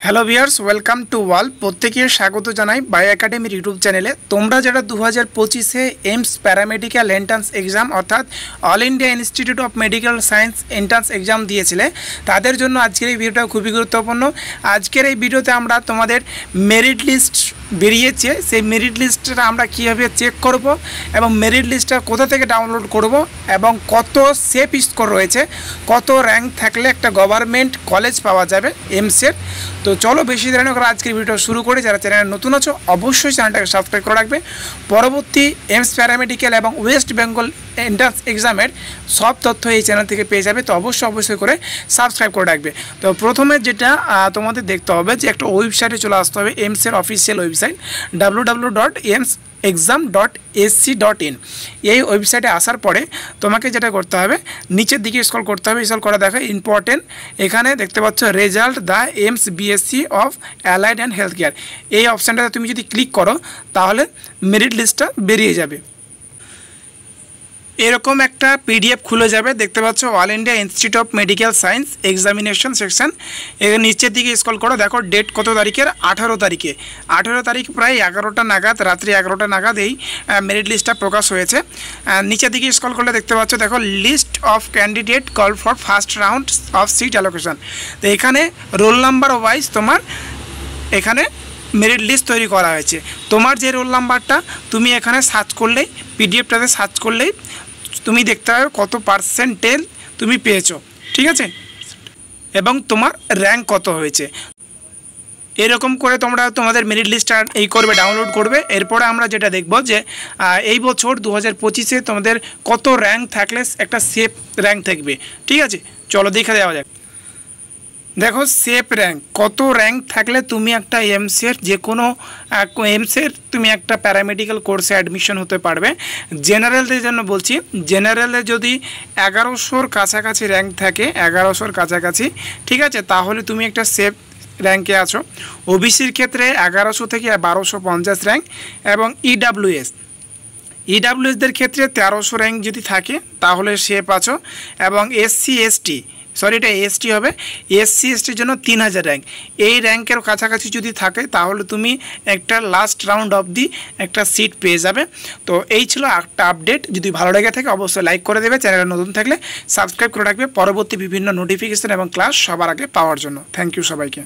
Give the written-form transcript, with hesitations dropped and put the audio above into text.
Hello viewers, welcome to all. প্রত্যেকে স্বাগত জানাই বায়ো একাডেমির ইউটিউব চ্যানেলে। তোমরা যারা 2025-এ এইমস প্যারামেডিক্যাল এন্ট্রান্স এক্সাম অর্থাৎ all India institute of medical science entrance exam দিয়েছিলে, তাদের জন্য আজকের এই ভিডিওটা খুবই গুরুত্বপূর্ণ। আজকের এই ভিডিওতে আমরা তোমাদের মেরিট লিস্ট বেরিয়েছে, সেই মেরিট লিস্টটা আমরা কীভাবে চেক করব এবং মেরিট লিস্টটা কোথা থেকে ডাউনলোড করব এবং কত সেফ স্কোর রয়েছে, কত র্যাঙ্ক থাকলে একটা গভর্নমেন্ট কলেজ পাওয়া যাবে এইমসের। তো চলো বেশি দেরি না করে আজকের ভিডিও শুরু করে। যারা চ্যানেলে নতুন আছো অবশ্যই চ্যানেলটাকে সাবস্ক্রাইব করে রাখবে। পরবর্তী এইমস প্যারামেডিক্যাল এবং ওয়েস্ট বেঙ্গল এন্ট্রান্স এক্সামের সব তথ্য এই চ্যানেল থেকে পেয়ে যাবে। তো অবশ্যই করে সাবস্ক্রাইব করে রাখবে। তো প্রথমে যেটা তোমাদের দেখতে হবে যে একটা ওয়েবসাইটে চলে আসতে হবে, এইমসের অফিসিয়াল ওয়েবসাইট www.aims.exam.ac.in। এই ওয়েবসাইটে আসার পরে তোমাকে যেটা করতে হবে, নিচের দিকে স্ক্রল করতে হবে। স্ক্রল করা দেখো ইম্পর্টেন্ট, এখানে দেখতে পাচ্ছ result the aims BSc of allied and health care. এই অপশানটাতে তুমি যদি ক্লিক করো তাহলে মেরিট লিস্টটা বেরিয়ে যাবে। এরকম একটা পিডিএফ খুলে যাবে, দেখতে পাচ্ছ all India institute of medical science examination section. এর নিচের দিকে স্ক্রল করো, দেখো ডেট কত তারিখের, 18 তারিখে। 18 তারিখ প্রায় 11টা নাগাদ, রাত্রি 11টা নাগাদ এই মেরিট লিস্টটা প্রকাশ হয়েছে। নিচের দিকে স্ক্রল করলে দেখতে পাচ্ছ দেখো list of candidate call for first round of seat allocation. তো এখানে রোল নাম্বার ওয়াইজ তোমার এখানে মেরিট লিস্ট তৈরি করা হয়েছে। তোমার যে রোল নাম্বারটা তুমি এখানে সার্চ করলেই, পিডিএফটাতে সার্চ করলেই তুমি দেখতে পাবে কত পার্সেন্টেজ তুমি পেয়েছো, ঠিক আছে, এবং তোমার র্যাঙ্ক কত হয়েছে। এরকম করে তোমরা তোমাদের মেরিট লিস্টটা ডাউনলোড করবে। এরপরে আমরা যেটা দেখব যে এই বছর 2025-এ তোমাদের কত র্যাঙ্ক থাকলে একটা সেফ র্যাঙ্ক থাকবে, ঠিক আছে। চলো দেখে দেওয়া যাক। দেখো সেফ র্যাঙ্ক, কত র্যাঙ্ক থাকলে তুমি একটা এইমসের যে কোনো এইমসের তুমি একটা প্যারামেডিক্যাল কোর্সে অ্যাডমিশন হতে পারবে। জেনারেলদের জন্য বলছি, জেনারেলে যদি 1100-র কাছাকাছি র্যাঙ্ক থাকে, 1100-র কাছাকাছি, ঠিক আছে, তাহলে তুমি একটা সেফ র্যাঙ্কে আছো। ওবিসির ক্ষেত্রে 1100 থেকে 1250 র্যাঙ্ক, এবং ইডাব্লিউএসদের ক্ষেত্রে 1300 র্যাঙ্ক যদি থাকে তাহলে সেফ আছো। এবং এটা এসটি হবে, এসসি এসটির জন্য 3000 র্যাঙ্ক। এই র্যাঙ্কের কাছাকাছি যদি থাকে তাহলে তুমি একটা লাস্ট রাউন্ড অবধি একটা সিট পেয়ে যাবে। তো এই ছিল একটা আপডেট। যদি ভালো লেগে থাকে অবশ্যই লাইক করে দেবে, চ্যানেলে নতুন থাকলে সাবস্ক্রাইব করে রাখবে পরবর্তী বিভিন্ন নোটিফিকেশান এবং ক্লাস সবার আগে পাওয়ার জন্য। থ্যাংক ইউ সবাইকে।